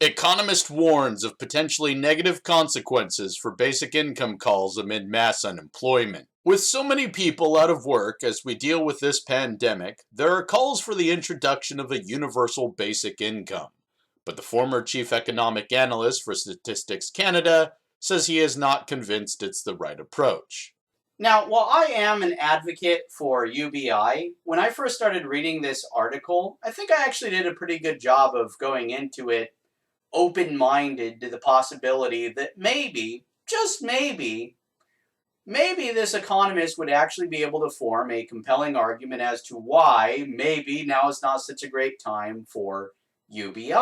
Economist warns of potentially negative consequences for basic income calls amid mass unemployment. With so many people out of work as we deal with this pandemic, there are calls for the introduction of a universal basic income. But the former chief economic analyst for Statistics Canada says he is not convinced it's the right approach. Now, while I am an advocate for UBI, when I first started reading this article, I think I actually did a pretty good job of going into it open-minded to the possibility that maybe, just maybe this economist would actually be able to form a compelling argument as to why maybe now is not such a great time for UBI.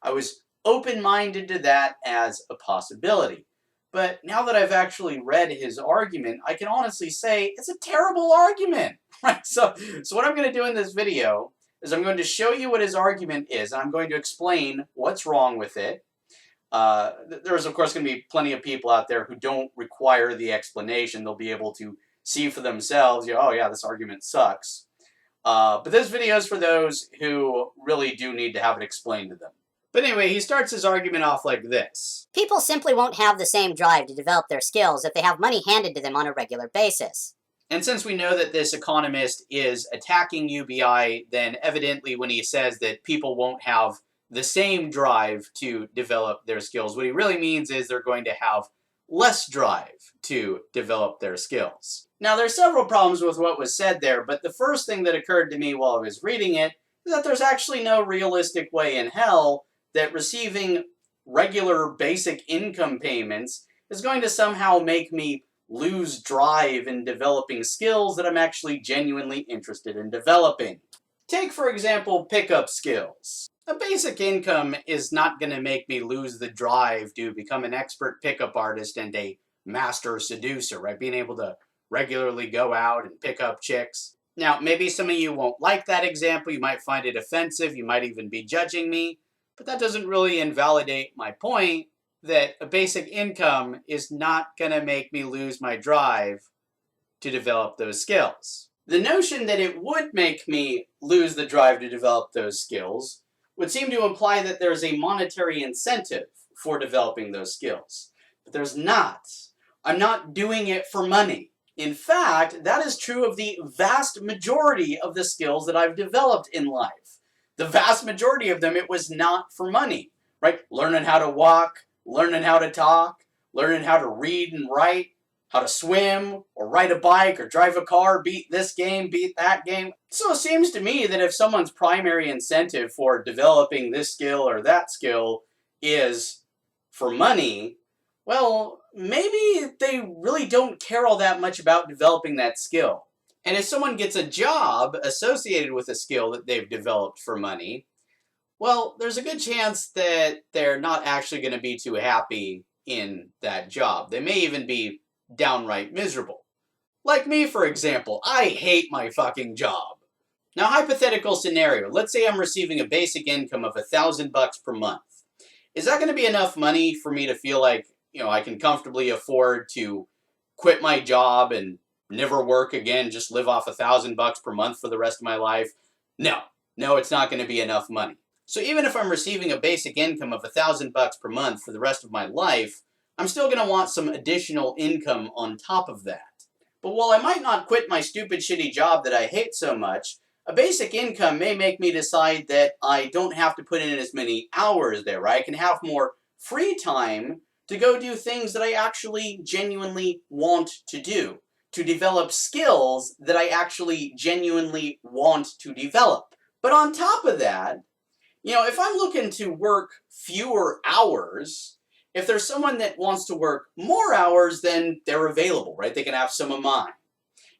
I was open-minded to that as a possibility. But now that I've actually read his argument, I can honestly say it's a terrible argument. Right? So what I'm going to do in this video is I'm going to show you what his argument is, and I'm going to explain what's wrong with it. There's, of course, going to be plenty of people out there who don't require the explanation. They'll be able to see for themselves, oh yeah, this argument sucks. But this video is for those who really do need to have it explained to them. But anyway, he starts his argument off like this. People simply won't have the same drive to develop their skills if they have money handed to them on a regular basis. And since we know that this economist is attacking UBI, then evidently when he says that people won't have the same drive to develop their skills, what he really means is they're going to have less drive to develop their skills. Now, there's several problems with what was said there, but the first thing that occurred to me while I was reading it is that there's actually no realistic way in hell that receiving regular basic income payments is going to somehow make me lose drive in developing skills that I'm actually genuinely interested in developing. Take, for example, pickup skills. A basic income is not going to make me lose the drive to become an expert pickup artist and a master seducer, right? Being able to regularly go out and pick up chicks. Now, maybe some of you won't like that example. You might find it offensive. You might even be judging me. But that doesn't really invalidate my point that a basic income is not going to make me lose my drive to develop those skills. The notion that it would make me lose the drive to develop those skills would seem to imply that there's a monetary incentive for developing those skills. But there's not. I'm not doing it for money. In fact, that is true of the vast majority of the skills that I've developed in life. The vast majority of them, it was not for money, right? Learning how to walk, learning how to talk, learning how to read and write, how to swim, or ride a bike, or drive a car, beat this game, beat that game. So it seems to me that if someone's primary incentive for developing this skill or that skill is for money, well, maybe they really don't care all that much about developing that skill. And if someone gets a job associated with a skill that they've developed for money, well, there's a good chance that they're not actually going to be too happy in that job. They may even be downright miserable. Like me, for example. I hate my fucking job. Now, hypothetical scenario. Let's say I'm receiving a basic income of $1,000 per month. Is that going to be enough money for me to feel like, I can comfortably afford to quit my job and never work again, just live off $1,000 per month for the rest of my life? No, it's not going to be enough money. So even if I'm receiving a basic income of $1,000 per month for the rest of my life, I'm still going to want some additional income on top of that. But while I might not quit my stupid shitty job that I hate so much, a basic income may make me decide that I don't have to put in as many hours there, right? I can have more free time to go do things that I actually genuinely want to do, to develop skills that I actually genuinely want to develop. But on top of that, if I'm looking to work fewer hours, if there's someone that wants to work more hours, then they're available, right? They can have some of mine.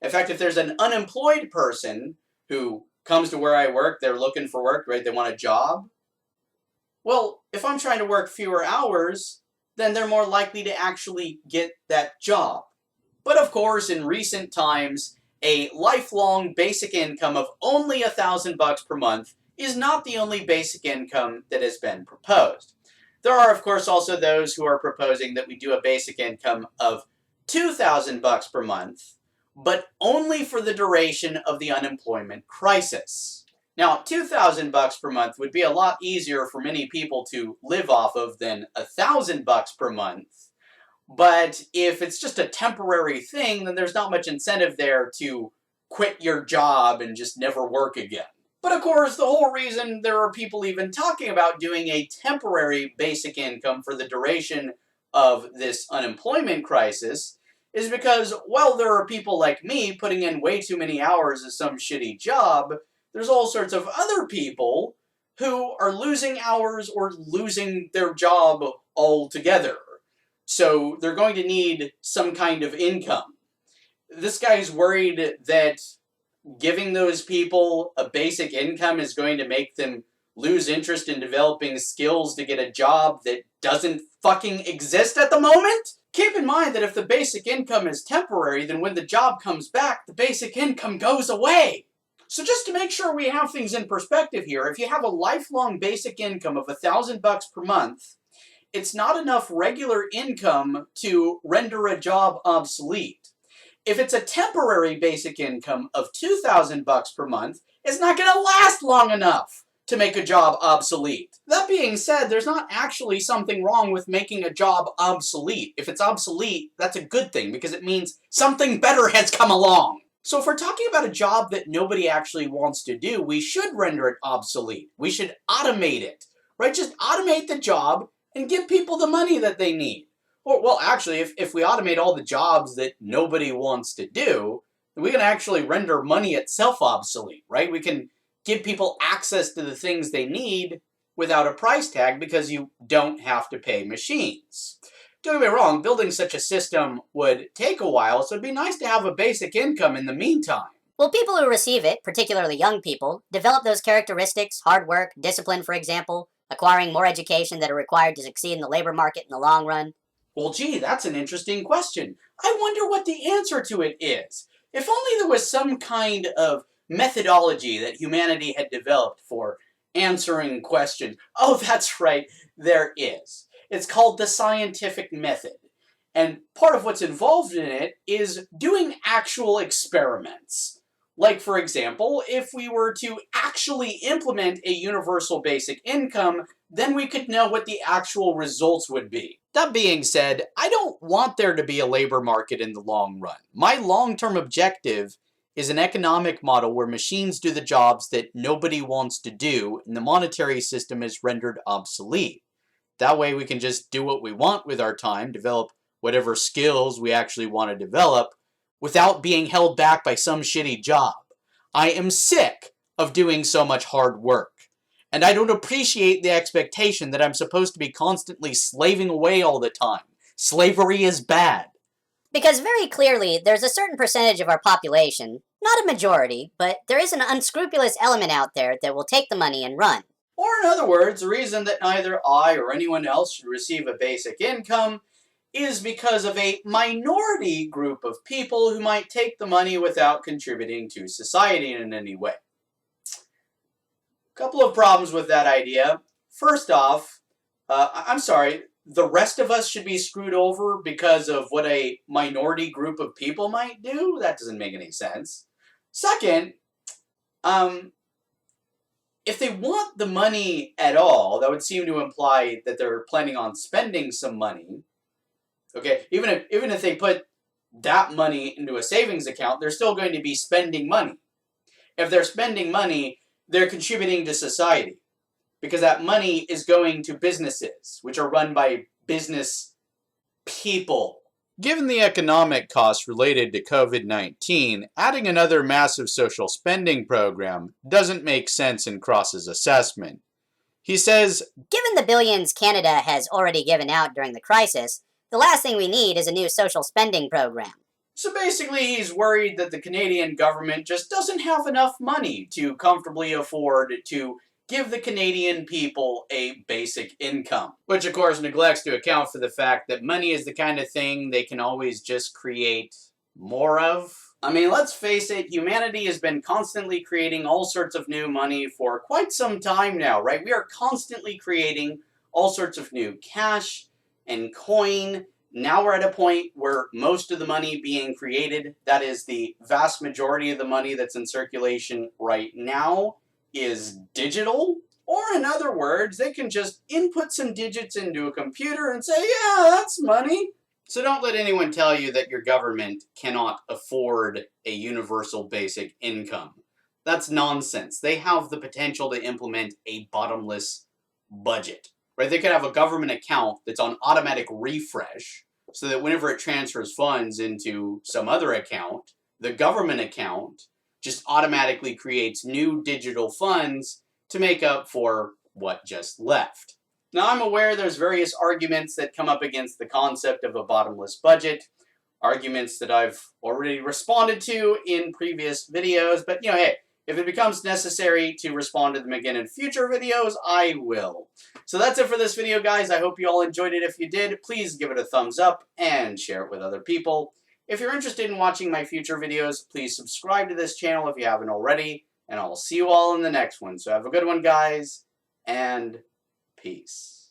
In fact, if there's an unemployed person who comes to where I work, they're looking for work, right? They want a job. Well, if I'm trying to work fewer hours, then they're more likely to actually get that job. But of course, in recent times, a lifelong basic income of only $1,000 per month is not the only basic income that has been proposed. There are, of course, also those who are proposing that we do a basic income of $2,000 per month, but only for the duration of the unemployment crisis. Now, $2,000 per month would be a lot easier for many people to live off of than $1,000 per month. But if it's just a temporary thing, then there's not much incentive there to quit your job and just never work again. But of course, the whole reason there are people even talking about doing a temporary basic income for the duration of this unemployment crisis is because, while there are people like me putting in way too many hours at some shitty job, there's all sorts of other people who are losing hours or losing their job altogether. So they're going to need some kind of income. This guy's worried that giving those people a basic income is going to make them lose interest in developing skills to get a job that doesn't fucking exist at the moment? Keep in mind that if the basic income is temporary, then when the job comes back, the basic income goes away. So just to make sure we have things in perspective here, if you have a lifelong basic income of $1,000 per month, it's not enough regular income to render a job obsolete. If it's a temporary basic income of $2,000 per month, it's not going to last long enough to make a job obsolete. That being said, there's not actually something wrong with making a job obsolete. If it's obsolete, that's a good thing because it means something better has come along. So if we're talking about a job that nobody actually wants to do, we should render it obsolete. We should automate it, right? Just automate the job and give people the money that they need. Or, well, actually, if we automate all the jobs that nobody wants to do, then we can actually render money itself obsolete, right? We can give people access to the things they need without a price tag because you don't have to pay machines. Don't get me wrong, building such a system would take a while, so it'd be nice to have a basic income in the meantime. Well, people who receive it, particularly young people, develop those characteristics, hard work, discipline, for example, acquiring more education that are required to succeed in the labor market in the long run. Well, gee, that's an interesting question. I wonder what the answer to it is. If only there was some kind of methodology that humanity had developed for answering questions. Oh, that's right, there is. It's called the scientific method. And part of what's involved in it is doing actual experiments. Like, for example, if we were to actually implement a universal basic income, then we could know what the actual results would be. That being said, I don't want there to be a labor market in the long run. My long-term objective is an economic model where machines do the jobs that nobody wants to do and the monetary system is rendered obsolete. That way we can just do what we want with our time, develop whatever skills we actually want to develop, without being held back by some shitty job. I am sick of doing so much hard work. And I don't appreciate the expectation that I'm supposed to be constantly slaving away all the time. Slavery is bad. Because very clearly, there's a certain percentage of our population, not a majority, but there is an unscrupulous element out there that will take the money and run. Or in other words, the reason that neither I or anyone else should receive a basic income is because of a minority group of people who might take the money without contributing to society in any way. A couple of problems with that idea. First off, the rest of us should be screwed over because of what a minority group of people might do? That doesn't make any sense. Second, if they want the money at all, that would seem to imply that they're planning on spending some money. Okay, even if they put that money into a savings account, they're still going to be spending money. If they're spending money, they're contributing to society because that money is going to businesses, which are run by business people. Given the economic costs related to COVID-19, adding another massive social spending program doesn't make sense in Cross's assessment. He says, given the billions Canada has already given out during the crisis, the last thing we need is a new social spending program. So basically, he's worried that the Canadian government just doesn't have enough money to comfortably afford to give the Canadian people a basic income. Which, of course, neglects to account for the fact that money is the kind of thing they can always just create more of. I mean, let's face it, humanity has been constantly creating all sorts of new money for quite some time now, right? We are constantly creating all sorts of new cash and coin. Now we're at a point where most of the money being created, that is the vast majority of the money that's in circulation right now, is digital, or in other words, they can just input some digits into a computer and say, yeah, that's money. So don't let anyone tell you that your government cannot afford a universal basic income. That's nonsense. They have the potential to implement a bottomless budget, right? They could have a government account that's on automatic refresh so that whenever it transfers funds into some other account, the government account just automatically creates new digital funds to make up for what just left. Now, I'm aware there's various arguments that come up against the concept of a bottomless budget, arguments that I've already responded to in previous videos, but hey, if it becomes necessary to respond to them again in future videos, I will. So that's it for this video, guys. I hope you all enjoyed it. If you did, please give it a thumbs up and share it with other people. If you're interested in watching my future videos, please subscribe to this channel if you haven't already, and I'll see you all in the next one. So have a good one, guys, and peace.